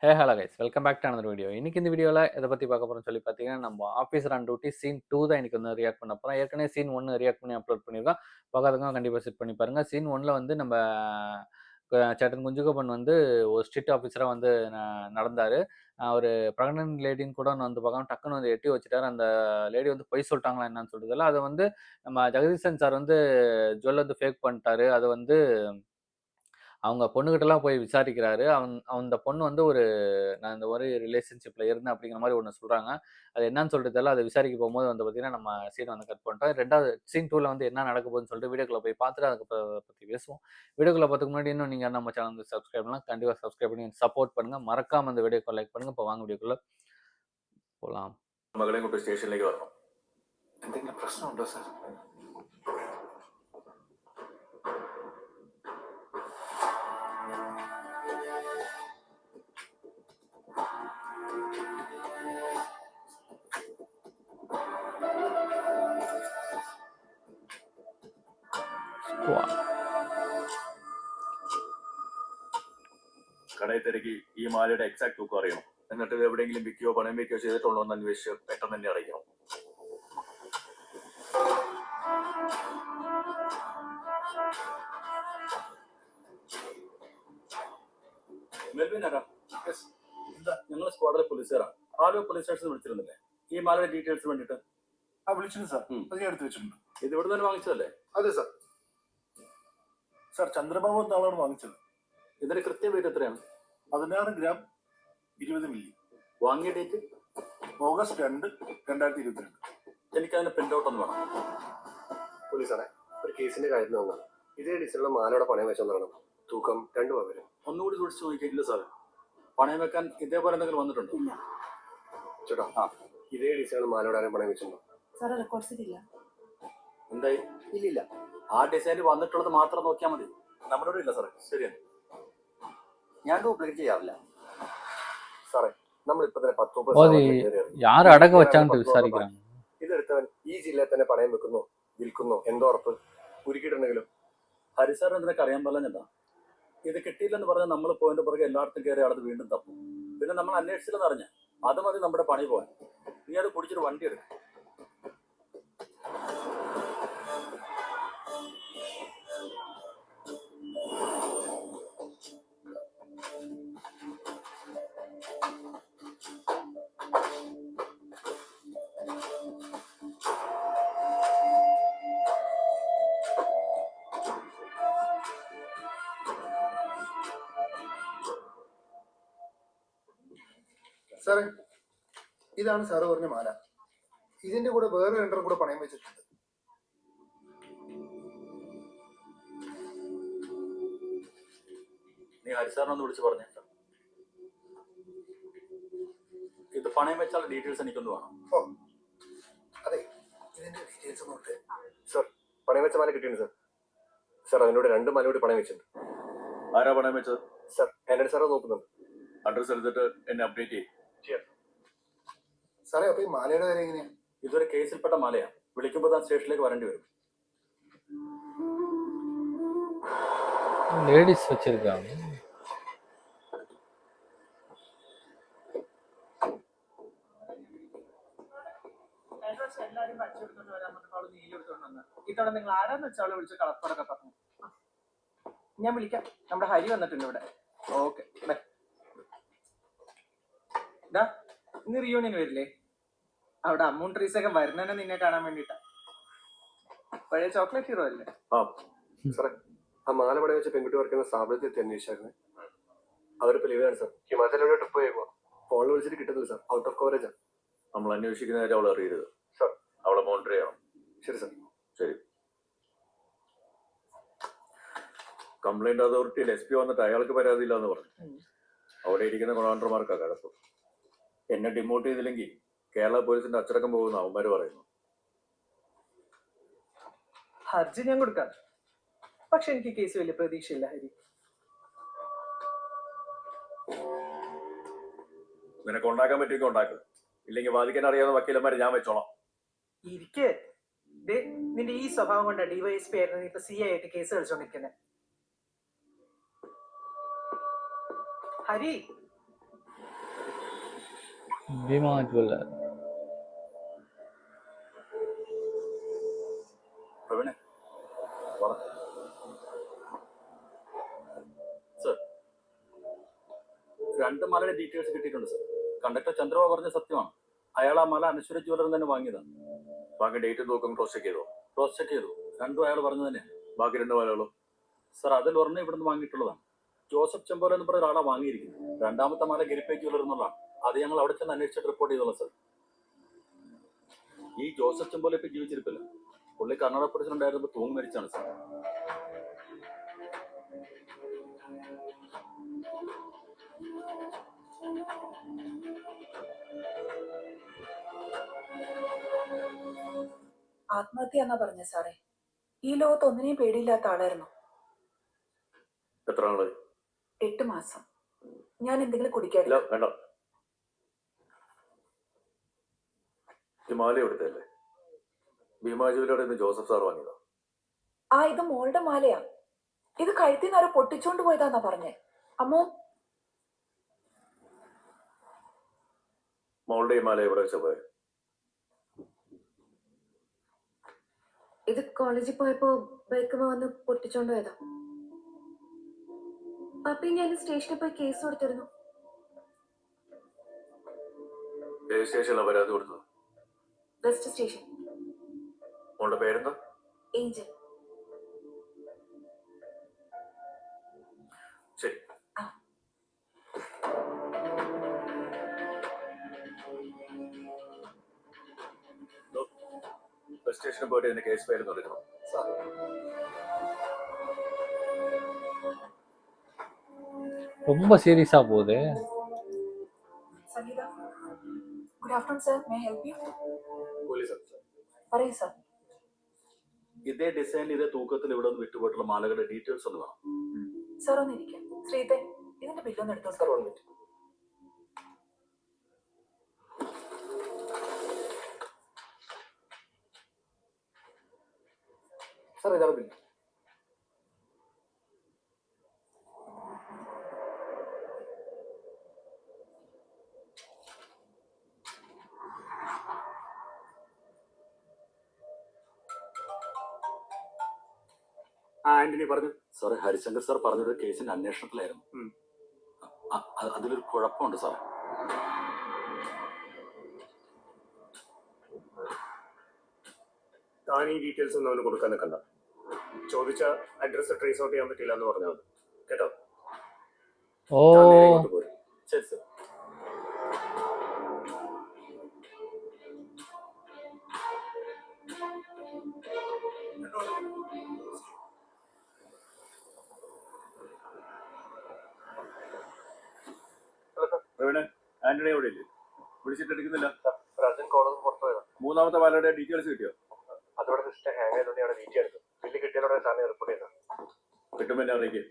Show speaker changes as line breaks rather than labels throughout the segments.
Hello guys, welcome back to another video. இன்னைக்கு இந்த வீடியோவில் எதை பற்றி பார்க்க போகிறோம்னு சொல்லி பார்த்தீங்கன்னா, நம்ம ஆஃபீஸர் ஆன் டியூட்டி சீன் 2 தான் இன்னைக்கு வந்து ரியாக்ட் பண்ண போகிறோம். ஏற்கனவே சீன் 1 ரியாக்ட் பண்ணி அப்லோட் பண்ணியிருக்கோம். பார்க்காதவங்க கண்டிப்பாக செட் பண்ணி பாருங்கள். சீன் 1ல் வந்து நம்ம சேட்டன் குஞ்சுகோபன் வந்து ஒரு ஸ்ட்ரிக்ட் ஆஃபீஸராக வந்து நடந்தார். ஒரு ப்ரெக்னென்ட் லேடின்னு கூட வந்து பார்க்காம டக்குன்னு வந்து எட்டி வச்சுட்டார். அந்த லேடி வந்து பொய் சொல்லிட்டாங்களா என்னன்னு சொல்றதில்ல. அதை வந்து நம்ம ஜெகதீசன் சார் வந்து ஜுவல் வந்து ஃபேக் பண்ணிட்டாரு. அது வந்து அவங்க பொண்ணுகிட்டலாம் போய் விசாரிக்கிறாரு. அந்த பொண்ணு வந்து நான் இந்த ஒரு ரிலேஷன்ஷிப்ல இருந்தேன் அப்படிங்கிற மாதிரி ஒன்று சொல்றாங்க. அது என்னன்னு சொல்லிட்டு தெரியல. அதை விசாரிக்க போகும்போது வந்து பார்த்தீங்கன்னா, நம்ம சீன் வந்து கட் பண்ணிட்டோம். 2வது சீன் 2ல வந்து என்ன நடக்க போகுதுன்னு சொல்லிட்டு வீடியோக்குள்ள போய் பார்த்துட்டு அதுக்கு பத்தி பேசுவோம். வீடியோக்குள்ள பார்த்துக்கு முன்னாடி இன்னும் நீங்க நம்ம சேனல் வந்து சப்ஸ்கிரைப் பண்ணலாம். கண்டிப்பா சப்ஸ்கிரைப் பண்ணி சப்போர்ட் பண்ணுங்க. மறக்காம அந்த வீடியோக்கு லைக் பண்ணுங்க. இப்போ வாங்க வீடியோக்குள்ள போலாம்.
മകളെയും കൊണ്ട് സ്റ്റേഷനിലേക്ക് വരണം. എന്തെങ്കിലും പ്രശ്നമുണ്ടോ സാർ? കടയിൽ തിരക്കി ഈ മാലയുടെ എക്സാക്ട് തൂക്കം അറിയണം. എന്നിട്ട് ഇത് എവിടെയെങ്കിലും വിൽക്കുകയോ പണയം വയ്ക്കുകയോ ചെയ്തിട്ടുണ്ടോ എന്ന് അന്വേഷിച്ച് പെട്ടെന്ന് തന്നെ അറിയിക്കണം. മെൽവിൻ ആരാ? ഞങ്ങൾ സ്ക്വാഡിലെ പോലീസുകാരാണ്. ആലുവ പോലീസ് സ്റ്റേഷനിൽ വിളിച്ചിരുന്നില്ലേ ഈ മാലയുടെ ഡീറ്റെയിൽസ് വേണ്ടിട്ട്?
വിളിച്ചിട്ടുണ്ട് സാർ. അത് ഞാൻ എടുത്ത് വെച്ചിട്ടുണ്ട്.
ഇത് ഇവിടെ തന്നെ വാങ്ങിച്ചതല്ലേ?
അതെ സാർ. സാർ ചന്ദ്രബാബു എന്ന ആളാണ് വാങ്ങിച്ചത്.
ഇതിന്റെ കൃത്യ വെയിറ്റ് എത്രയാണ്?
16 ഗ്രാം 20 മില്ലി.
വാങ്ങിയ ഡേറ്റ്
ഓഗസ്റ്റ് 2, 2022.
എനിക്ക് അതിന്റെ പ്രിന്റ് ഔട്ട് ഒന്ന് വേണം.
പോലീസാണെ, ഒരു കേസിന്റെ കാര്യത്തിൽ നോക്കണം. ഇതേ ഡിസൈനുള്ള മാലയുടെ പണയം വെച്ചോന്ന് പറയണം. തൂക്കം 2 പവന്.
ഒന്നുകൂടി സൂക്ഷിച്ചു നോക്കിയില്ല സാർ. പണയം വെക്കാൻ ഇതേപോലെ എന്തെങ്കിലും വന്നിട്ടുണ്ടോ?
ചേട്ടാ, ഇതേ ഡിസൈനുള്ള മാലയുടെ ആരും പണയം വെച്ചിട്ടുണ്ടോ?
സാർ റെക്കോർഡ്സ് ഇല്ല.
എന്തായി?
ഇല്ലില്ല.
ആ ഡിസൈനിൽ വന്നിട്ടുള്ളത് മാത്രം നോക്കിയാൽ മതി.
നമ്മുടെ ഇല്ല സാറേ.
ശരിയാണ്.
ഞാൻ ഡ്യൂപ്ലിക്കേറ്റ് ചെയ്യാറില്ല സാറേ. നമ്മളിപ്പോ തന്നെ
10 யார் அடக்க வச்சான்னு விசாரிக்கிறாங்க.
ഇതെടുത്തവൻ ഈ ജില്ലയിൽ തന്നെ പണയം വെക്കുന്നോ വിൽക്കുന്നോ എന്തോ ഉറപ്പ്? ഉരുക്കിയിട്ടുണ്ടെങ്കിലും
ഹരിസാറിന് എന്തിനൊക്കെ അറിയാൻ പാടില്ല. ഇത് കിട്ടിയില്ലെന്ന് പറഞ്ഞാൽ നമ്മൾ പോയിന്റ് പുറകെ എല്ലായിടത്തും കയറി അവിടെ വീണ്ടും തപ്പും. പിന്നെ നമ്മൾ അന്വേഷിച്ചില്ലെന്ന് അറിഞ്ഞ അത് മതി നമ്മുടെ പണി പോകാൻ. നീ അത് കുടിച്ചൊരു വണ്ടി എടുക്കും.
സാറേ, ഇതാണ് സാറ് പറഞ്ഞ മാല. ഇതിന്റെ കൂടെ വേറെ 2 കൂടെ പണയം വെച്ചിട്ടുണ്ട്.
നീ ഹരിസാറിനൊന്ന് വിളിച്ച് പറഞ്ഞ ഇത് പണയം വെച്ചാൽ ഡീറ്റെയിൽസ് എനിക്കൊന്ന് വേണം.
ഓ അതെ, ഇതിന്റെ ഡീറ്റെയിൽസ് നോട്ട്.
സാർ, പണയം വെച്ച മാല കിട്ടിയിട്ടുണ്ട് സാർ. സാർ, അതിനോട് 2 മാല കൂടി പണയം വെച്ചിട്ടുണ്ട്.
ആരാ പണയം വെച്ചത്?
സാർ, എന്നോട് സാറ് നോക്കുന്നുണ്ട്.
അഡ്രസ് എടുത്തിട്ട് എന്നെ അപ്ഡേറ്റ് ചെയ്യും.
സാറേ, അപ്പൊ ഈ മാലയുടെ കാര്യം എങ്ങനെയാ?
ഇതൊരു കേസിൽപ്പെട്ട മാലയാണ്. വിളിക്കുമ്പോൾ താൻ സ്റ്റേഷനിലേക്ക് വരേണ്ടി വരും.
லேடிஸ் வச்சிருக்காங்க.
ഇത്തവണ നിങ്ങൾ ആരാന്ന് വെച്ചാൽ വിളിച്ച് കളക്ടറൊക്കെ പറഞ്ഞു. ഞാൻ വിളിക്കാം. നമ്മുടെ ഹരി വന്നിട്ടുണ്ട് ഇവിടെ. ഓക്കെ, ഇന്ന് റിയൂണിയൻ വരില്ലേ? അവിടെ അമ്മൂൺ ട്രീസ് ഒക്കെ വരുന്നതന്നെ നിന്നെ കാണാൻ വേണ്ടിട്ടാ. പഴയ ചോക്ലേറ്റ് ഹീറോ അല്ലേ?
സാറേ, ആ മാല പണയം വെച്ച പെൺകുട്ടി വർക്കുന്ന സ്ഥാപനത്തിൽ എത്തി അന്വേഷിച്ചായിരുന്നു. അവരിപ്പോ ലീവാണ് സാർ. ഹിമാചലിലൂടെ ട്രിപ്പ് പോയേക്കോ. ഫോണിൽ വിളിച്ചിട്ട് കിട്ടുന്നില്ല സാർ. ഔട്ട് ഓഫ് കവറേജ് ആണ്.
നമ്മൾ അന്വേഷിക്കുന്ന കാര്യം അവളെ അറിയരുത്
സാർ.
അവളെ മോണിറ്റർ ചെയ്യണം.
ശരി സാർ.
ശരി. കംപ്ലൈന്റ് അതോറിറ്റിയിൽ SP വന്നിട്ട് അയാൾക്ക് പരാതിയില്ല എന്ന് പറഞ്ഞു. അവിടെ ഇരിക്കുന്ന കൊണാണ്ടർമാർക്കാ കഴപ്പ്. എന്നെ ഡിമോട്ട് ചെയ്തില്ലെങ്കിൽ കേരള പോലീസിന്റെ അച്ചടക്കം പോകുന്ന അവന്മാര് പറയുന്നു.
ഹർജി ഞാൻ കൊടുക്കാം. പക്ഷെ എനിക്ക് കേസ് വലിയ പ്രതീക്ഷയില്ല ഹരി.
നിനക്ക് ഉണ്ടാക്കാൻ പറ്റുമെങ്കിൽ ഉണ്ടാക്കുക. ഇല്ലെങ്കിൽ വാദിക്കാൻ അറിയാവുന്ന വക്കീലന്മാരെ ഞാൻ വെച്ചോളാം.
ഇരിക്കെ നിന്റെ ഈ സ്വഭാവം കൊണ്ടാ DYSP ആയിരുന്നു ഇപ്പൊ CI ആയിട്ട് കേസ് കളിച്ചോണ്ടിരിക്കുന്നത്. ഹരി,
ഭീമാ ജ്വല്ലർ.
പ്രവീണേ പറ. സർ, 2 മാലയുടെ ഡീറ്റെയിൽസ് കിട്ടിയിട്ടുണ്ട് സർ. കണ്ടക്ടർ ചന്ദ്രബാബു പറഞ്ഞ സത്യമാണ്. അയാൾ ആ മാല അനശ്വര ജ്വല്ലറിൽ തന്നെ വാങ്ങിയതാണ്. ബാക്കി ഡേറ്റ് നോക്കും ക്രോസ് ചെക്ക് ചെയ്തോ? ക്രോസ് ചെക്ക് ചെയ്തു. രണ്ടും അയാൾ പറഞ്ഞു തന്നെയാണ്. ബാക്കി 2 മാലകളോ? സർ, അതിൽ ഒരെണ്ണം ഇവിടുന്ന് വാങ്ങിയിട്ടുള്ളതാണ്. ജോസഫ് ചെമ്പോല എന്ന് പറഞ്ഞ ഒരാളാണ് വാങ്ങിയിരിക്കുന്നത്. 2ാമത്തെ മാല ഗിരിപ്പേ ജ്വല്ലർ എന്നുള്ളതാണ്. അത് ഞങ്ങൾ അവിടെ ചെന്ന് അന്വേഷിച്ചിട്ട് റിപ്പോർട്ട് ചെയ്തോളാം സർ. ഈ ജോസഫ് ചെമ്പോല ഇപ്പൊ ജീവിച്ചിരിപ്പില്ല. പുള്ളി കർണാടക പോലീസിലുണ്ടായിരുന്നപ്പോൾ തൂങ്ങി മരിച്ചാണ് സർ.
ആത്മഹത്യ എന്നാ പറഞ്ഞ സാറേ. ഈ ലോകത്ത് ഒന്നിനെയും പേടിയില്ലാത്ത ആളായിരുന്നു.
എത്ര നാള്?
8 മാസം. ഞാൻ എന്തെങ്കിലും കുടിക്കാറില്ല.
വേണ്ട. ഈ മാല എവിടുത്തല്ലേ? ഭീമാജുവിലൂടെ ഇന്ന് ജോസഫ് സാർ വാങ്ങിയതാ.
ഇത് മോളുടെ മാലയാ. ഇത് കഴുത്തിൽ നിന്ന് പൊട്ടിച്ചോണ്ട് പോയതാന്നാ പറഞ്ഞേ. അമ്മോ,
മോളുടെ ഈ മാല എവിടെ വെച്ചാ പോയത്?
ഇത് കോളേജിൽ പോയപ്പോ ബൈക്കുമ്പോ വന്ന് പൊട്ടിച്ചോണ്ട് പോയതാ. പപ്പി ഞാൻ സ്റ്റേഷനിൽ പോയി കേസ് കൊടുത്തിരുന്നു.
സ്റ്റേഷനിലാണ് പരാതി കൊടുത്തത്?
West station.
മോളുടെ പേരെന്താ?
ഏഞ്ചൽ.
ശരി. ബസ് സ്റ്റേഷനിൽ പോയിട്ട് എന്റെ കേസ് ഫയൽ എടുക്കണം.
ரொம்ப சீரியஸா போகுது.
Sangeetha. Good afternoon sir. May help you?
Police officer.
പറയൂ സർ.
ഇതേ ഡിസൈനിൽ ഇതേ തൂക്കത്തിൽ ഇവിടെ നിന്ന് വിട്ടുപോയിട്ടുള്ള മാലകളുടെ ഡീറ്റെയിൽസ് ഒന്ന് വേണം.
സർ ഒന്നിരിക്കാം. ശ്രീധൻ, ഇതിന്റെ ബില്ലൊന്ന് എടുത്തോ സർ.
സാർ ഇതാണ് ബില്ല്.
ആന്റണി പറഞ്ഞു. സാറേ, ഹരിശങ്കർ സാർ പറഞ്ഞൊരു കേസിന്റെ അന്വേഷണത്തിലായിരുന്നു. അതിലൊരു കുഴപ്പമുണ്ട് സാർ.
താൻ ഈ ഡീറ്റെയിൽസ് ഒന്നും അവന് കൊടുക്കാൻ നിൽക്കണ്ട. ചോദിച്ച അഡ്രസ് ട്രേസ് ഔട്ട് ചെയ്യാൻ പറ്റില്ല എന്ന് പറഞ്ഞാൽ മതി കേട്ടോ.
ഓ,
താൻ നേരെ ഇങ്ങോട്ട് പോരും.
ശരി സാർ. പ്രവീണേ, ആന്റണി എവിടെ ഇല്ലേ? വിളിച്ചിട്ട് എടുക്കുന്നില്ല.
കോളേജ് പുറത്തു പോയതാ.
3ാമത്തെ മാലയുടെ ഡീറ്റെയിൽസ് കിട്ടിയോ?
അതോടെ സിസ്റ്റം ഹാങ് ആയതുകൊണ്ട് അവിടെ വീട്ടിൽ എടുത്തു. ബില്ല് കിട്ടിയതോടെ സാറിനെ റിപ്പോർട്ട് ചെയ്താ.
കിട്ടുമ്പോൾ എന്നെ അറിയിക്കും.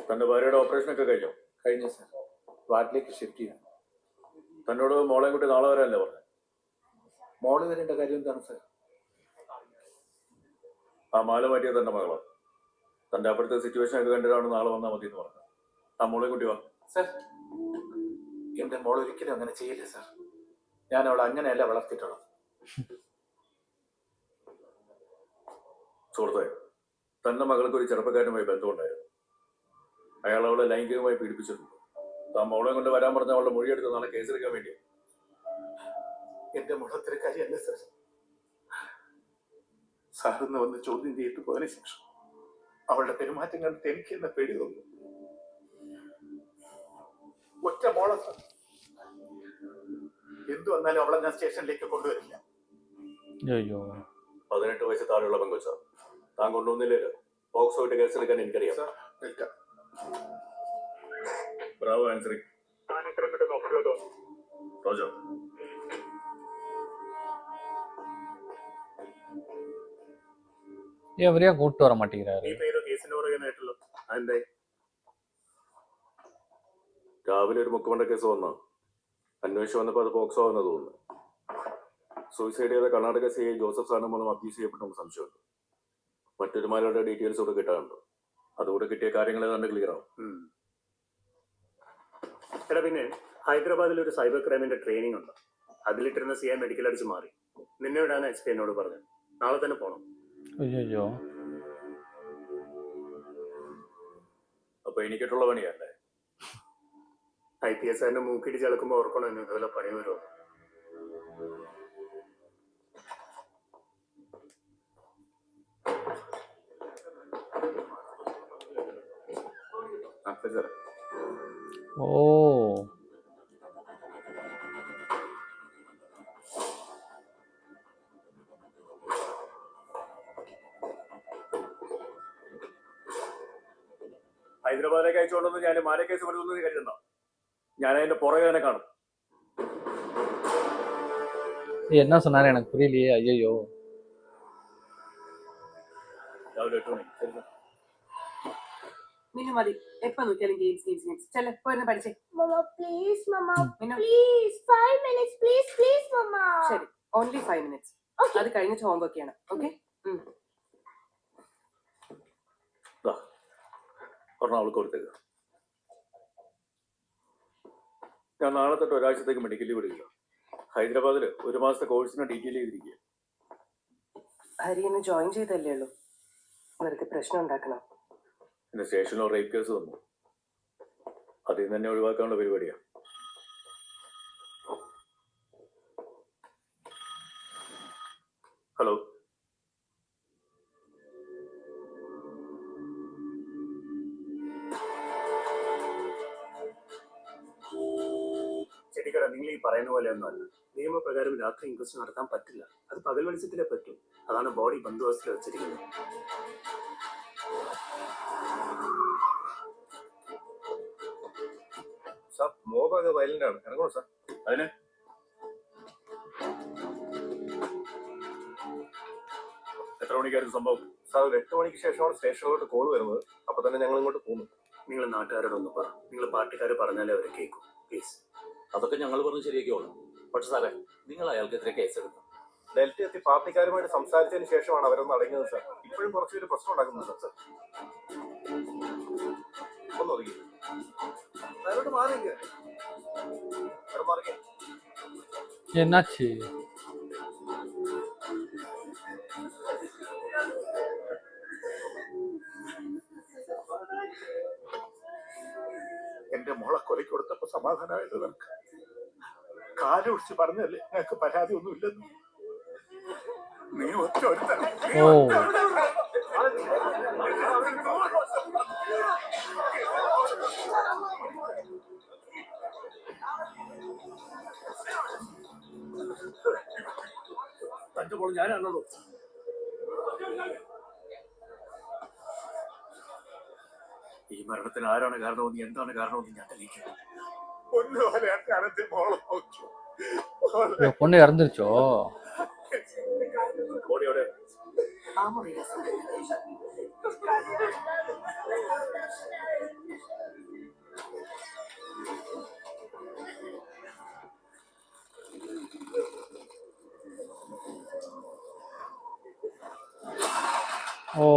തന്റെ ഭാര്യയുടെ ഓപ്പറേഷൻ ഒക്കെ കഴിഞ്ഞോ?
കഴിഞ്ഞു സർ. വാർഡിലേക്ക് ഷിഫ്റ്റ് ചെയ്യാം.
തന്നോട് മോളെ കുട്ടി നാളെ വരാനല്ലേ പറഞ്ഞു?
മോള് വരേണ്ട കാര്യം എന്താണ് സർ?
ആ മാല മാറ്റിയ തന്റെ മകളോ? തന്റെ അപ്പോഴത്തെ സിറ്റുവേഷൻ ഒക്കെ കണ്ടിട്ടാണ് നാളെ വന്നാൽ മതി എന്ന് പറഞ്ഞത്. ആ മോളെ കുട്ടി വാ.
സർ, എന്റെ മോൾ ഒരിക്കലും അങ്ങനെ ചെയ്യില്ല സർ. ഞാൻ അവളെ അങ്ങനെയല്ല വളർത്തിയിട്ടുള്ളത്.
സുഹൃത്തെ, തന്റെ മകൾക്ക് ഒരു ചെറുപ്പക്കാരനുമായി ബന്ധമുണ്ടായിരുന്നു. അയാൾ അവളെ ലൈംഗികമായി പീഡിപ്പിച്ചിട്ടുണ്ട്. താൻ മോളെ കൊണ്ട് വരാൻ പറഞ്ഞ അവളുടെ മൊഴിയെടുത്ത് നാളെ കേസെടുക്കാൻ വേണ്ടി.
എന്റെ മുഖത്തിരക്കാരിയല്ല സർ. സാറിന്ന് വന്ന് ചോദ്യം ചെയ്തിട്ട് പോയതിനു ശേഷം അവളുടെ പെരുമാറ്റം കണ്ടിട്ട് എനിക്ക് എന്നെ പേടി തോന്നുന്നു. ഒറ്റ മോളെ സർ. എന്തു വന്നാലും അവളെ ഞാൻ സ്റ്റേഷനിലേക്ക് കൊണ്ടുവരില്ല.
അയ്യോ.
18 വയസ്സ് താഴെയുള്ള പെങ്കൊച്ച. താൻ കൊണ്ടുവന്നില്ലല്ലോ. പോക്സോ ആയിട്ട് കേസെടുക്കാൻ എനിക്കറിയാം.
Sir, welcome.
ബ്രാവോ ആൻസറി.
താൻ ഇത്രയും പെട്ടെന്ന് ഒപ്പിട്ടോ?
റോജോ,
எவரையும் கூப்பிட்டு வர மாட்டேங்கிறாரு.
ഈ പേര് കേസിന്റെ പുറകെയായിട്ടുള്ളൂ. അതെന്തായി?
രാവിലെ ഒരു മുക്കുമണ്ട കേസ് വന്നാ അന്വേഷിച്ച് വന്നപ്പോൾ അത് പോക്സോ എന്ന് തോന്നുന്നു. സൂയിസൈഡ് ചെയ്ത കർണാടക CI ജോസഫ് സാറിന് മൂലം അബ്യൂസ് ചെയ്യപ്പെട്ടെന്ന് സംശയമുണ്ട്. മറ്റൊരു മാലയുടെ ഡീറ്റെയിൽസ് കൂടെ കിട്ടാറുണ്ട്. അതുകൂടെ കിട്ടിയ കാര്യങ്ങൾ ഏതാണ്ട് ക്ലിയർ ആവും.
എടാ, പിന്നെ ഹൈദരാബാദിൽ ഒരു സൈബർ ക്രൈമിന്റെ ട്രെയിനിങ് ഉണ്ട്. അതിലിട്ടിരുന്ന CI മെഡിക്കൽ അടിച്ച് മാറി. നിന്നെ വിടാൻ SP എന്നോട് പറഞ്ഞു. നാളെ തന്നെ പോണം.
അയ്യോ.
അപ്പൊ എനിക്കിട്ടുള്ള പണിയല്ലേ?
IPS ആരുടെ മൂക്കിടിച്ച് അളക്കുമ്പോൾ ഓർക്കണം എന്ന് ഇതുപോലെ പണി വരുമോ.
ഓ.
ഹൈദരാബാദിലേക്ക് അയച്ചുകൊണ്ടൊന്ന് ഞാൻ മാല കേസ് വരുന്നത് കരുതുന്ന ഞാൻ അതിന്റെ പുറകെ തന്നെ കാണും.
என்ன சொன்னாரு எனக்கு புரியலையே. ஐயோ.
രാവിലെ 8 മണി. ശരി sir.
മിന്നു മതി, എപ്പോ നോക്കിയാലും ഗെയിംസ് ഗെയിംസ് ഗെയിംസ്. ചെല്ല് പോയിരുന്ന് പഠിച്ചേ.
Mama, please, Mama.
Minnu
Please, 5 minutes, please, please, Mama.
ശരി, ഓൺലി 5 minutes. അത് കഴിഞ്ഞിട്ട് ഹോംവർക്ക് ചെയ്യണം. ഓക്കെ?
ദാ, ഒരെണ്ണം അവൾക്ക് കൊടുത്തേക്ക്. ഞാൻ നാളെ തൊട്ട് ഒരാഴ്ചത്തേക്ക് മെഡിക്കൽ ലീവ് എടുക്കില്ല. ഹൈദരാബാദിൽ 1 മാസത്തെ കോഴ്സിന് ഡീറ്റെയിൽ ചെയ്തിരിക്കുക.
ഹരി എന്ന് ജോയിൻ ചെയ്തല്ലേ ഉള്ളൂ, വെറുതെ പ്രശ്നം ഉണ്ടാക്കണം.
പിന്നെ സ്റ്റേഷനിലോ റേപ്പ് കേസ് വന്നു, അതിൽ നിന്ന് തന്നെ ഒഴിവാക്കാനുള്ള പരിപാടിയാണ്. ഹലോ,
ചെടിക്കട, നിങ്ങൾ ഈ പറയുന്ന പോലെ ഒന്നുമല്ല. നിയമപ്രകാരം രാത്രി ഇൻക്വസ്റ്റ് നടത്താൻ പറ്റില്ല. അത് പകൽ വെളിച്ചത്തിലേ പറ്റൂ. അതാണ് ബോഡി ബന്ധുവസ്തിൽ വെച്ചിരിക്കുന്നത്.
സാർ മോബ് വയലന്റ് ആണ്, ഇറങ്ങണോ സാർ?
അതിന് എത്ര മണിക്കായിരുന്നു സംഭവം?
സാർ ഒരു 8 മണിക്ക് ശേഷമാണ് സ്റ്റേഷനിലോട്ട് കോൾ വരുന്നത്. അപ്പൊ തന്നെ ഞങ്ങൾ ഇങ്ങോട്ട് പോകുന്നു.
നിങ്ങൾ നാട്ടുകാരോടൊന്ന് പറ. നിങ്ങൾ പാർട്ടിക്കാർ പറഞ്ഞാലേ അവരെ കേൾക്കൂ. പ്ലീസ്.
അതൊക്കെ ഞങ്ങൾ പറഞ്ഞ് ശരിയാക്കിയോളാം. പക്ഷെ സാറേ, നിങ്ങൾ അയാൾക്കെതിരെ കേസെടുക്കും.
ഡൽഹി എത്തി പാർട്ടിക്കാരുമായിട്ട് സംസാരിച്ചതിന് ശേഷമാണ് അവരൊന്ന് അടങ്ങിയത് സാർ. ഇപ്പോഴും കുറച്ച് പേര് പ്രശ്നം ഉണ്ടാക്കുന്നുണ്ട് സാർ. ഒന്ന് ഒതുങ്ങി മാറിയ
என்னாச்சு?
എന്റെ മോളെ കൊലയ്ക്ക് കൊടുത്തപ്പോ സമാധാനമായത് നമുക്ക് കാലൊടിച്ച് പറഞ്ഞല്ലേ ഞങ്ങൾക്ക് പരാതി ഒന്നും ഇല്ലെന്ന്. നീ ഒറ്റ
ഓ.
തന്റെ മോൾ ഞാനാണല്ലോ. ഈ മരണത്തിന് ആരാണ് കാരണമെന്ന്, എന്താണ് കാരണമെന്ന് ഞാൻ തെളിയിക്കും.
பொண்ணு இறந்துருச்சோ?
ബോഡിയോടെ
ആ മുറിയില്ല സാർ.
ஓ.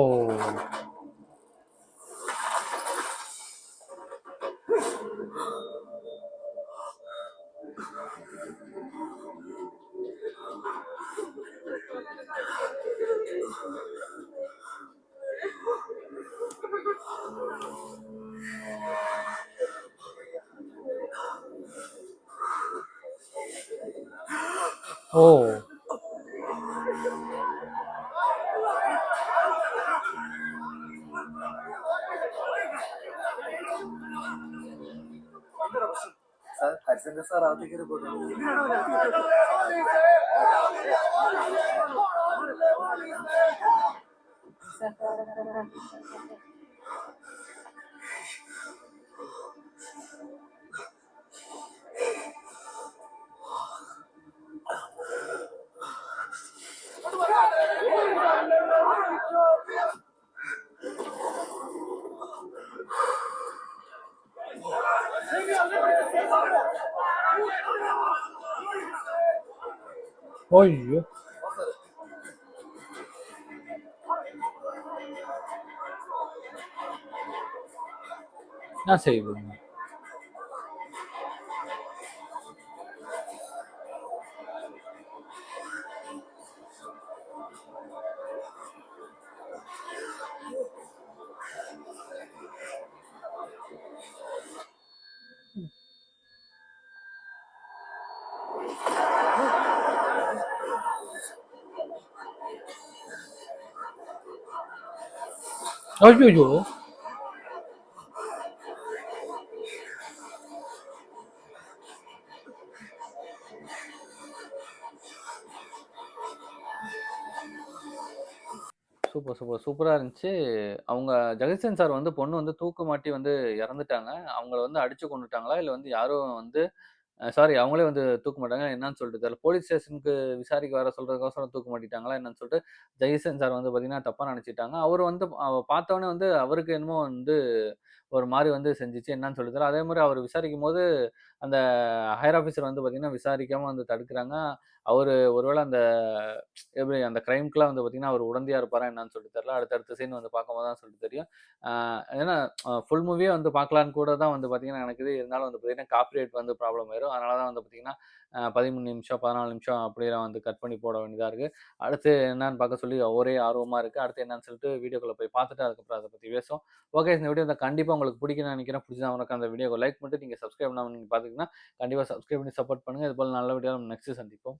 ஓ.
സാർ, ഹരിശങ്കർ സാർ ആദ്യം റിപ്പോർട്ട്
ஐயோ. என்ன செய்வது? ஐயோ! சூப்பரா இருந்துச்சு. அவங்க ஜெகதீசன் சார் வந்து பொண்ணு வந்து தூக்கு மாட்டி வந்து இறந்துட்டாங்க. அவங்கள வந்து அடிச்சு கொன்னுட்டாங்களா? இல்ல வந்து யாரும் வந்து சாரி அவங்களே வந்து தூக்கு மாட்டாங்க. என்னன்னு சொல்லிட்டு தெரியல. போலீஸ் ஸ்டேஷனுக்கு விசாரிக்க வர சொல்றதுக்கோசரம் தூக்கு மாட்டிட்டாங்களா என்னன்னு சொல்லிட்டு, ஜெய்சன் சார் வந்து பார்த்தீங்கன்னா, தப்பா நெனச்சுட்டாங்க. அவரு வந்து பார்த்தோனே வந்து அவருக்கு என்னமோ வந்து ஒரு மாரி வந்து செஞ்சுச்சு. என்னன்னு சொல்லி தெரியல. அதே மாரி அவரு விசாரிக்கும்போது, அந்த ஹையர் ஆஃபீசர் வந்து பார்த்தீங்கன்னா, விசாரிக்காம வந்து தடுக்குறாங்க. அவரு ஒருவேள அந்த எப்படி அந்த கிரைம்க்குலாம் வந்து பார்த்தீங்கன்னா, அவரு உடந்தையா இருப்பாரா என்னன்னு சொல்லிட்டு தெரியல. அடுத்தடுத்த சீன் வந்து பார்க்கும்போது தான் சொல்லிட்டு தெரியும். ஆ ஏன்னா ஃபுல் மூவியே வந்து பார்க்கலான்னு கூட தான் வந்து பார்த்தீங்கன்னா நெனைக்குது. இருந்தாலும் வந்து பார்த்தீங்கன்னா, காப்பிரைட் வந்து ப்ராப்ளம் ஆயிரும். அதனால தான் வந்து பார்த்தீங்கன்னா, 13 நிமிஷம், 14 நிமிஷம் அப்படிலாம் வந்து கட் பண்ணி போட வேண்டியதா இருக்கு. அடுத்து என்னன்னு பார்க்க சொல்லி ஒரே ஆர்வமா இருக்கு. அடுத்து என்னன்னு சொல்லிட்டு வீடியோக்குள்ள போய் பார்த்துட்டு அதுக்கப்புறம் அத பத்தி பேசுவோம். ஓகே இந்த வீடியோ கண்டிப்பா உங்களுக்கு பிடிக்கும்னு நெனைக்கிறேன். பிடிச்சா மறக்காம அந்த வீடியோக்கு லைக் பண்ணிட்டு நீங்க சப்ஸ்கிரைப் பண்ணாம நீங்க பார்த்துக்கிட்டீங்கன்னா, கண்டிப்பா சப்ஸ்கிரைப் பண்ணி சப்போர்ட் பண்ணுங்க. இதுபோல நல்ல வீடியோல நம்ம நெக்ஸ்ட் சந்திப்போம்.